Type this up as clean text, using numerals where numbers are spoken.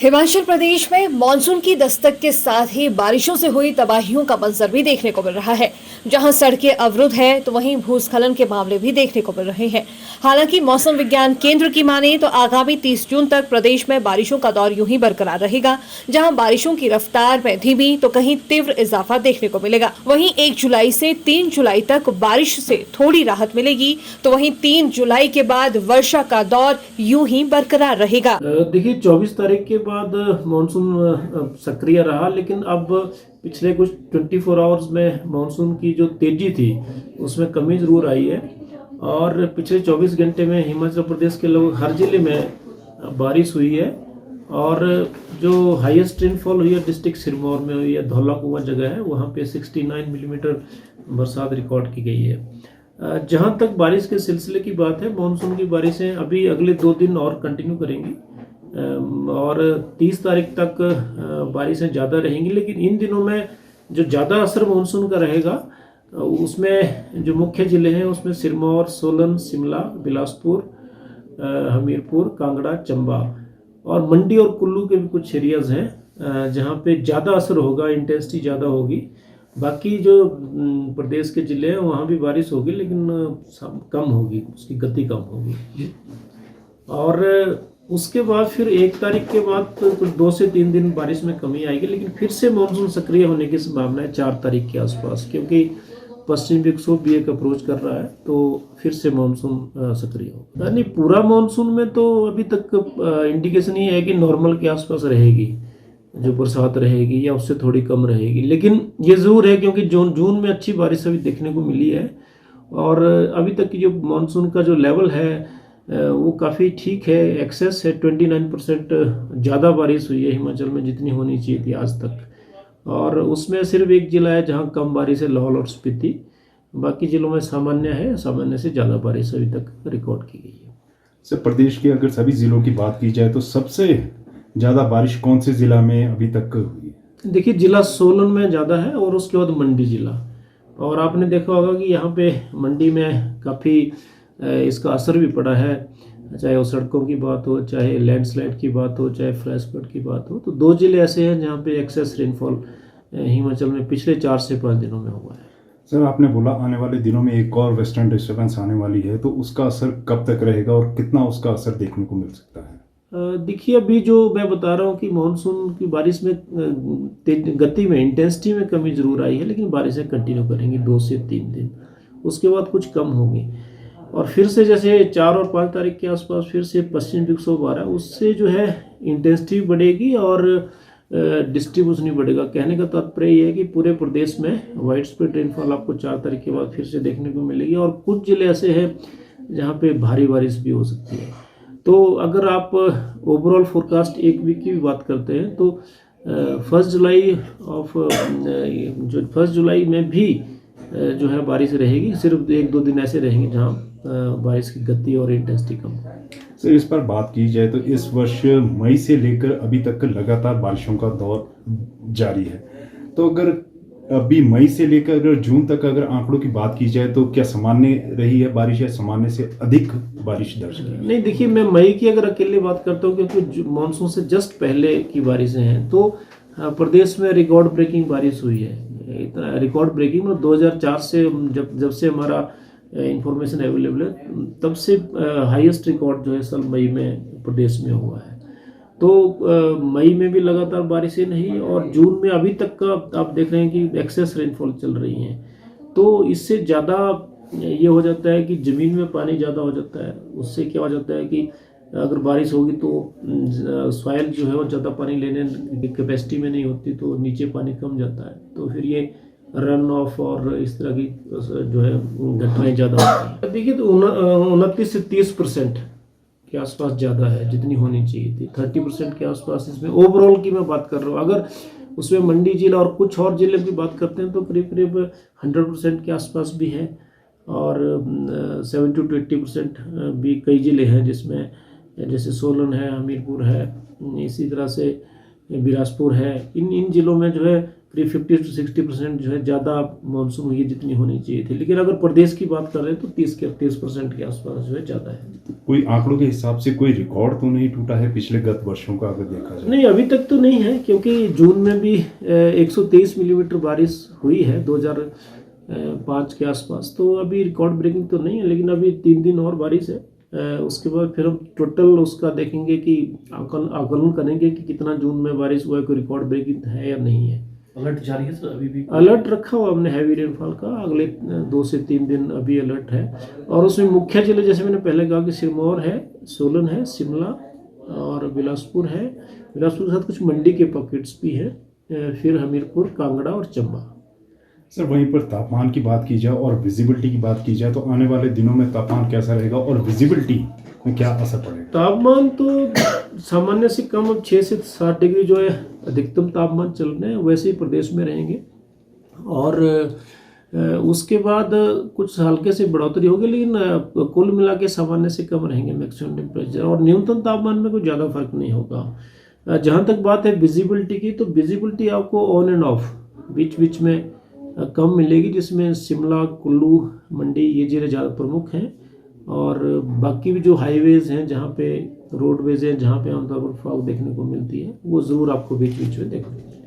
हिमाचल प्रदेश में मानसून की दस्तक के साथ ही बारिशों से हुई तबाहियों का मंजर भी देखने को मिल रहा है। जहां सड़कें अवरुद्ध है तो वहीं भूस्खलन के मामले भी देखने को मिल रहे हैं। हालांकि मौसम विज्ञान केंद्र की माने तो आगामी 30 जून तक प्रदेश में बारिशों का दौर यूं ही बरकरार रहेगा, जहां बारिशों की रफ्तार में धीमी तो कहीं तीव्र इजाफा देखने को मिलेगा। वहीं 1 जुलाई से 3 जुलाई तक बारिश से थोड़ी राहत मिलेगी, तो वहीं 3 जुलाई के बाद वर्षा का दौर यूं ही बरकरार रहेगा। देखिए 24 तारीख के बाद मानसून सक्रिय रहा, लेकिन अब पिछले कुछ 24 आवर्स में मानसून की जो तेजी थी उसमें कमी जरूर आई है। और पिछले 24 घंटे में हिमाचल प्रदेश के लगभग हर जिले में बारिश हुई है। और जो हाईएस्ट रेनफॉल हुई है डिस्ट्रिक्ट सिरमौर में हुई है, धौला कुआं जगह है, वहाँ पे 69 मिलीमीटर बरसात रिकॉर्ड की गई है। जहाँ तक बारिश के सिलसिले की बात है, मानसून की बारिशें अभी अगले 2 दिन और कंटिन्यू करेंगी और 30 तारीख तक बारिशें ज़्यादा रहेंगी। लेकिन इन दिनों में जो ज़्यादा असर मानसून का रहेगा उसमें जो मुख्य ज़िले हैं उसमें सिरमौर, सोलन, शिमला, बिलासपुर, हमीरपुर, कांगड़ा, चंबा और मंडी और कुल्लू के भी कुछ एरियाज हैं जहाँ पे ज़्यादा असर होगा, इंटेंसिटी ज़्यादा होगी। बाकी जो प्रदेश के ज़िले हैं वहाँ भी बारिश होगी, लेकिन कम होगी, उसकी गति कम होगी। और उसके बाद फिर 1 तारीख के बाद कुछ 2 से 3 दिन बारिश में कमी आएगी, लेकिन फिर से मानसून सक्रिय होने की संभावना है 4 तारीख के आसपास, क्योंकि पश्चिमी विक्षोभ भी एक अप्रोच कर रहा है, तो फिर से मानसून सक्रिय होगा। यानी पूरा मानसून में तो अभी तक इंडिकेशन ही है कि नॉर्मल के आसपास रहेगी जो बरसात रहेगी, या उससे थोड़ी कम रहेगी। लेकिन ये ज़रूर है क्योंकि जून में अच्छी बारिश अभी देखने को मिली है, और अभी तक की जो मानसून का जो लेवल है वो काफ़ी ठीक है, एक्सेस है। 29% ज़्यादा बारिश हुई है हिमाचल में जितनी होनी चाहिए थी आज तक। और उसमें सिर्फ एक ज़िला है जहाँ कम बारिश है, लाहौल और स्पीति। बाकी ज़िलों में सामान्य है, सामान्य से ज़्यादा बारिश अभी तक रिकॉर्ड की गई है। सर, प्रदेश के अगर सभी ज़िलों की बात की जाए तो सबसे ज़्यादा बारिश कौन से ज़िला में अभी तक हुई है? देखिए, ज़िला सोलन में ज़्यादा है और उसके बाद मंडी ज़िला। और आपने देखा होगा कि यहाँ पे मंडी में काफ़ी इसका असर भी पड़ा है, चाहे वो सड़कों की बात हो, चाहे लैंडस्लाइड की बात हो, चाहे फ्लैश फ्लड की बात हो। तो 2 जिले ऐसे हैं जहाँ पे एक्सेस रेनफॉल हिमाचल में पिछले 4 से 5 दिनों में हुआ है। सर, आपने बोला आने वाले दिनों में एक और वेस्टर्न डिस्टर्बेंस आने वाली है, तो उसका असर कब तक रहेगा और कितना उसका असर देखने को मिल सकता है? देखिए, अभी जो मैं बता रहा हूँ कि मानसून की बारिश में गति में, इंटेंसिटी में कमी जरूर आई है, लेकिन बारिशें कंटिन्यू करेंगी 2 से 3 दिन, उसके बाद कुछ कम होगी। और फिर से जैसे 4 और 5 तारीख के आसपास फिर से पश्चिम विक्षोभ आ रहा है, उससे जो है इंटेंसिटी बढ़ेगी और डिस्ट्रीब्यूशन ही बढ़ेगा। कहने का तात्पर्य यह है कि पूरे प्रदेश में वाइड स्प्रेड रेनफॉल आपको 4 तारीख के बाद फिर से देखने को मिलेगी, और कुछ जिले ऐसे हैं जहाँ पे भारी बारिश भी हो सकती है। तो अगर आप ओवरऑल फोरकास्ट 1 वीक की भी बात करते हैं तो 1 जुलाई में भी जो है बारिश रहेगी। सिर्फ 1-2 दिन ऐसे रहेंगे जहाँ बारिश की गति और इंटेंसिटी कम है। सर, इस पर बात की जाए तो इस वर्ष मई से लेकर अभी तक लगातार बारिशों का दौर जारी है, तो अगर अभी मई से लेकर अगर जून तक अगर आंकड़ों की बात की जाए तो क्या सामान्य रही है बारिश या सामान्य से अधिक बारिश दर्ज की? नहीं, देखिए, मैं मई की अगर अकेले बात करता हूँ क्योंकि मानसून से जस्ट पहले की बारिशें हैं, तो प्रदेश में रिकॉर्ड ब्रेकिंग बारिश हुई है। इतना रिकॉर्ड ब्रेकिंग में 2004 से जब से हमारा इंफॉर्मेशन अवेलेबल है तब से हाईएस्ट रिकॉर्ड जो है साल मई में प्रदेश में हुआ है। तो मई में भी लगातार बारिशें नहीं, और जून में अभी तक का आप देख रहे हैं कि एक्सेस रेनफॉल चल रही हैं। तो इससे ज़्यादा ये हो जाता है कि ज़मीन में पानी ज़्यादा हो जाता है। उससे क्या हो जाता है कि अगर बारिश होगी तो सॉइल जो है वो ज़्यादा पानी लेने की कैपेसिटी में नहीं होती, तो नीचे पानी कम जाता है, तो फिर ये रन ऑफ और इस तरह की जो है घटनाएं ज़्यादा होती हैं। देखिए, तो 29 से 30% के आसपास ज़्यादा है जितनी होनी चाहिए थी। 30% के आसपास इसमें ओवरऑल की मैं बात कर रहा हूँ। अगर उसमें मंडी जिला और कुछ और जिले की बात करते हैं तो करीब करीब 100% के आसपास भी है, और 70 to 80% भी कई जिले हैं जिसमें, जैसे सोलन है, हमीरपुर है, इसी तरह से बिलासपुर है। इन जिलों में जो है करीब 50 to 60% जो है ज़्यादा मानसून हुई है जितनी होनी चाहिए थी। लेकिन अगर प्रदेश की बात कर रहे हैं तो 30% के आसपास जो है ज़्यादा है। कोई आंकड़ों के हिसाब से कोई रिकॉर्ड तो नहीं टूटा है पिछले गत वर्षों का अगर देखा जाए? नहीं, अभी तक तो नहीं है, क्योंकि जून में भी 123 मिलीमीटर बारिश हुई है 2005 के आसपास, तो अभी रिकॉर्ड ब्रेकिंग तो नहीं है। लेकिन अभी 3 दिन और बारिश है, उसके बाद फिर हम टोटल उसका देखेंगे कि आकलन करेंगे कि कितना जून में बारिश हुआ है, कोई रिकॉर्ड ब्रेकिंग है या नहीं है। अलर्ट जारी है सर अभी भी? अलर्ट रखा हुआ हमने हैवी रेनफॉल का, अगले 2 से 3 दिन अभी अलर्ट है। और उसमें मुख्य जिले जैसे मैंने पहले कहा कि सिरमौर है, सोलन है, शिमला और बिलासपुर है। बिलासपुर के साथ कुछ मंडी के पॉकेट्स भी हैं, फिर हमीरपुर, कांगड़ा और चंबा। सर वहीं पर तापमान की बात की जाए और विजिबिलिटी की बात की जाए तो आने वाले दिनों में तापमान कैसा रहेगा और विजिबिलिटी में क्या असर पड़ेगा? तापमान तो सामान्य से कम, अब 6 से 7 डिग्री जो है अधिकतम तापमान चल रहे हैं, वैसे ही प्रदेश में रहेंगे। और उसके बाद कुछ हल्के से बढ़ोतरी होगी, लेकिन कुल मिला के सामान्य से कम रहेंगे मैक्सिमम टेम्परेचर, और न्यूनतम तापमान में कोई ज़्यादा फर्क नहीं होगा। जहाँ तक बात है विजिबिलिटी की, तो विजिबिलिटी आपको ऑन एंड ऑफ बीच बीच में कम मिलेगी, जिसमें शिमला, कुल्लू, मंडी ये जिले ज़्यादा प्रमुख हैं। और बाकी भी जो हाईवेज़ हैं, जहाँ पे रोडवेज़ हैं, जहाँ पे आमतौर पर फॉग देखने को मिलती है, वो ज़रूर आपको बीच बीच में देखने को मिलेगी।